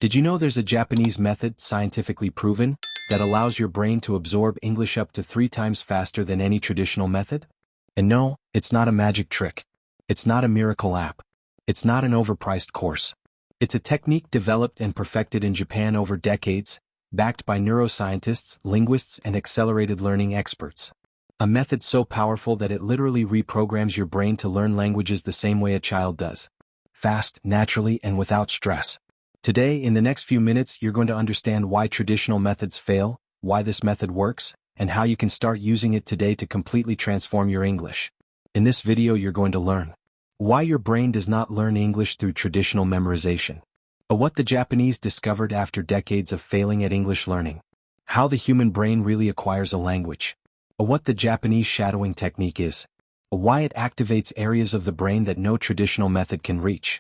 Did you know there's a Japanese method, scientifically proven, that allows your brain to absorb English up to 3 times faster than any traditional method? And no, it's not a magic trick. It's not a miracle app. It's not an overpriced course. It's a technique developed and perfected in Japan over decades, backed by neuroscientists, linguists, and accelerated learning experts. A method so powerful that it literally reprograms your brain to learn languages the same way a child does. Fast, naturally, and without stress. Today, in the next few minutes, you're going to understand why traditional methods fail, why this method works, and how you can start using it today to completely transform your English. In this video, you're going to learn why your brain does not learn English through traditional memorization, what the Japanese discovered after decades of failing at English learning, how the human brain really acquires a language, what the Japanese shadowing technique is, why it activates areas of the brain that no traditional method can reach,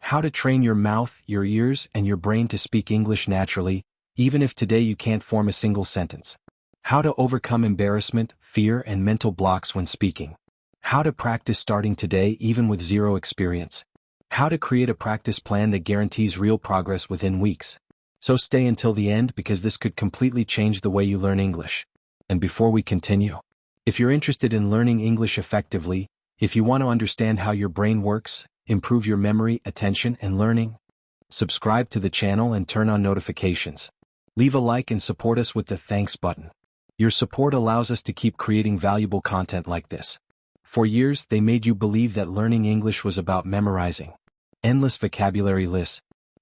how to train your mouth, your ears, and your brain to speak English naturally, even if today you can't form a single sentence, how to overcome embarrassment, fear, and mental blocks when speaking, how to practice starting today even with zero experience, how to create a practice plan that guarantees real progress within weeks. So stay until the end because this could completely change the way you learn English. And before we continue, if you're interested in learning English effectively, if you want to understand how your brain works, improve your memory, attention, and learning, subscribe to the channel and turn on notifications. Leave a like and support us with the thanks button. Your support allows us to keep creating valuable content like this. For years, they made you believe that learning English was about memorizing. Endless vocabulary lists,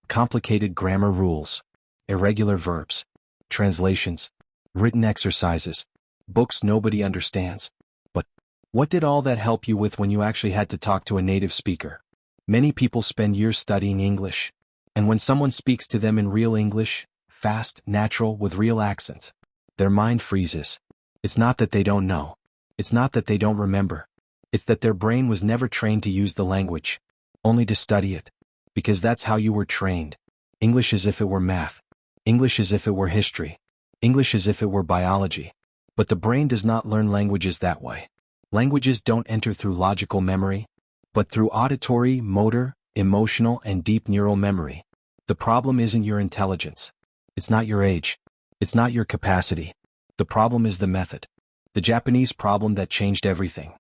complicated grammar rules, irregular verbs, translations, written exercises, books nobody understands. But what did all that help you with when you actually had to talk to a native speaker? Many people spend years studying English, and when someone speaks to them in real English, fast, natural, with real accents, their mind freezes. It's not that they don't know. It's not that they don't remember. It's that their brain was never trained to use the language, only to study it. Because that's how you were trained. English as if it were math. English as if it were history. English as if it were biology. But the brain does not learn languages that way. Languages don't enter through logical memory, but through auditory, motor, emotional, and deep neural memory. The problem isn't your intelligence. It's not your age. It's not your capacity. The problem is the method. The Japanese problem that changed everything.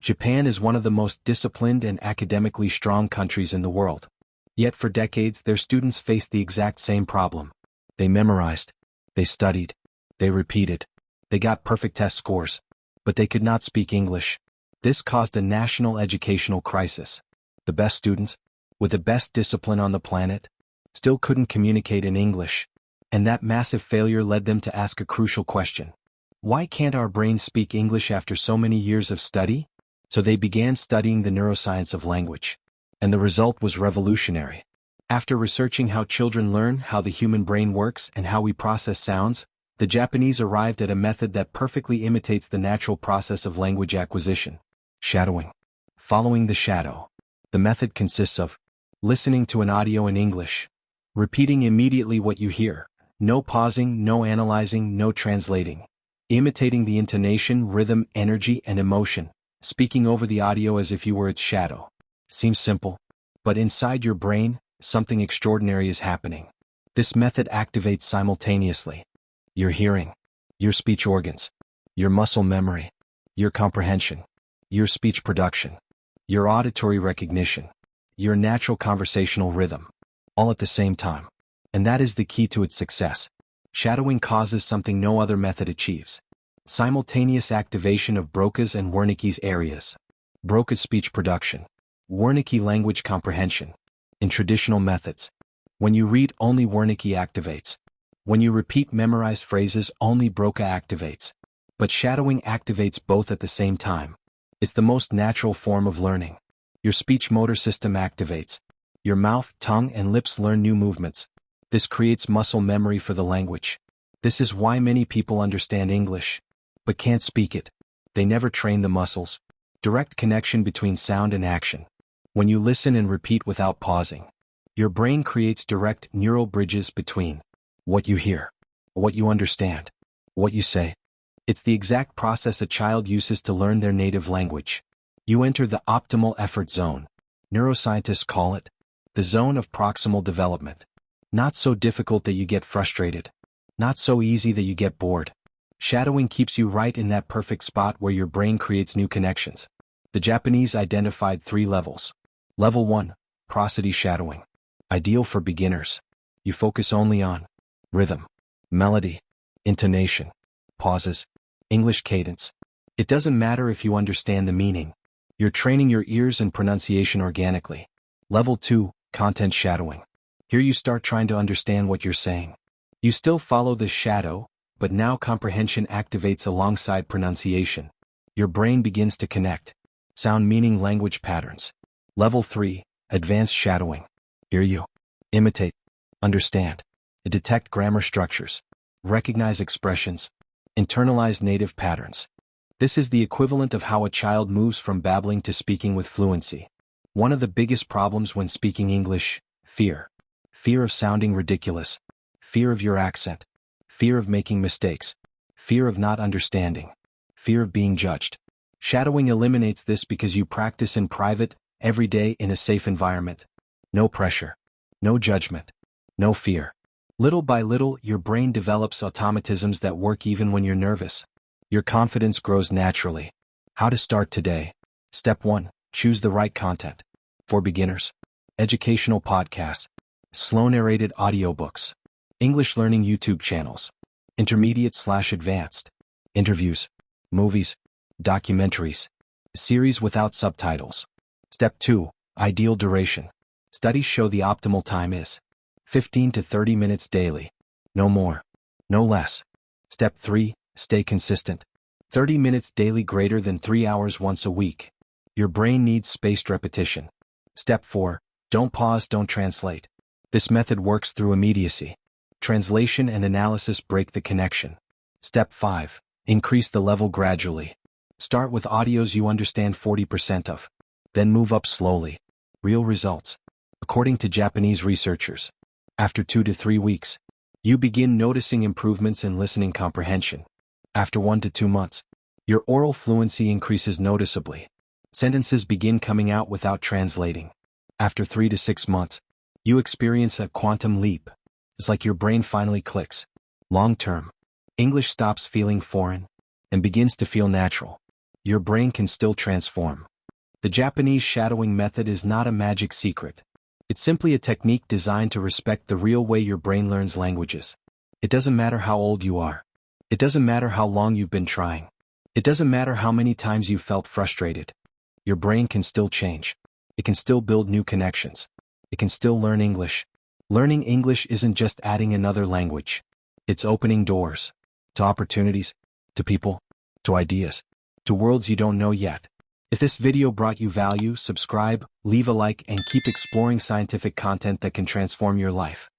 Japan is one of the most disciplined and academically strong countries in the world. Yet for decades, their students faced the exact same problem. They memorized. They studied. They repeated. They got perfect test scores. But they could not speak English. This caused a national educational crisis. The best students, with the best discipline on the planet, still couldn't communicate in English. And that massive failure led them to ask a crucial question. Why can't our brains speak English after so many years of study? So they began studying the neuroscience of language. And the result was revolutionary. After researching how children learn, how the human brain works, and how we process sounds, the Japanese arrived at a method that perfectly imitates the natural process of language acquisition. Shadowing. Following the shadow. The method consists of listening to an audio in English, repeating immediately what you hear, no pausing, no analyzing, no translating, imitating the intonation, rhythm, energy, and emotion, speaking over the audio as if you were its shadow. Seems simple, but inside your brain, something extraordinary is happening. This method activates simultaneously your hearing, your speech organs, your muscle memory, your comprehension, your speech production, your auditory recognition, your natural conversational rhythm, all at the same time. And that is the key to its success. Shadowing causes something no other method achieves. Simultaneous activation of Broca's and Wernicke's areas. Broca's speech production. Wernicke language comprehension. In traditional methods, when you read, only Wernicke activates. When you repeat memorized phrases, only Broca activates. But shadowing activates both at the same time. It's the most natural form of learning. Your speech motor system activates. Your mouth, tongue, and lips learn new movements. This creates muscle memory for the language. This is why many people understand English, but can't speak it. They never train the muscles. Direct connection between sound and action. When you listen and repeat without pausing, your brain creates direct neural bridges between what you hear, what you understand, what you say. It's the exact process a child uses to learn their native language. You enter the optimal effort zone. Neuroscientists call it the zone of proximal development. Not so difficult that you get frustrated. Not so easy that you get bored. Shadowing keeps you right in that perfect spot where your brain creates new connections. The Japanese identified 3 levels. Level 1, prosody shadowing. Ideal for beginners. You focus only on rhythm, melody, intonation, pauses, English cadence. It doesn't matter if you understand the meaning. You're training your ears and pronunciation organically. Level 2, content shadowing. Here you start trying to understand what you're saying. You still follow the shadow, but now comprehension activates alongside pronunciation. Your brain begins to connect. Sound meaning language patterns. Level 3, advanced shadowing. Here you imitate, understand, detect grammar structures, recognize expressions, internalize native patterns. This is the equivalent of how a child moves from babbling to speaking with fluency. One of the biggest problems when speaking English: fear. Fear of sounding ridiculous. Fear of your accent. Fear of making mistakes. Fear of not understanding. Fear of being judged. Shadowing eliminates this because you practice in private, every day in a safe environment. No pressure. No judgment. No fear. Little by little, your brain develops automatisms that work even when you're nervous. Your confidence grows naturally. How to start today. Step 1. Choose the right content. For beginners. Educational podcasts. Slow narrated audiobooks. English learning YouTube channels. Intermediate/advanced. Interviews. Movies. Documentaries. Series without subtitles. Step 2. Ideal duration. Studies show the optimal time is 15 to 30 minutes daily. No more. No less. Step 3. Stay consistent. 30 minutes daily greater than 3 hours once a week. Your brain needs spaced repetition. Step 4. Don't pause, don't translate. This method works through immediacy. Translation and analysis break the connection. Step 5. Increase the level gradually. Start with audios you understand 40% of. Then move up slowly. Real results. According to Japanese researchers, after 2 to 3 weeks, you begin noticing improvements in listening comprehension. After 1 to 2 months, your oral fluency increases noticeably. Sentences begin coming out without translating. After 3 to 6 months, you experience a quantum leap. It's like your brain finally clicks. Long term, English stops feeling foreign and begins to feel natural. Your brain can still transform. The Japanese shadowing method is not a magic secret. It's simply a technique designed to respect the real way your brain learns languages. It doesn't matter how old you are. It doesn't matter how long you've been trying. It doesn't matter how many times you've felt frustrated. Your brain can still change. It can still build new connections. It can still learn English. Learning English isn't just adding another language. It's opening doors. To opportunities. To people. To ideas. To worlds you don't know yet. If this video brought you value, subscribe, leave a like, and keep exploring scientific content that can transform your life.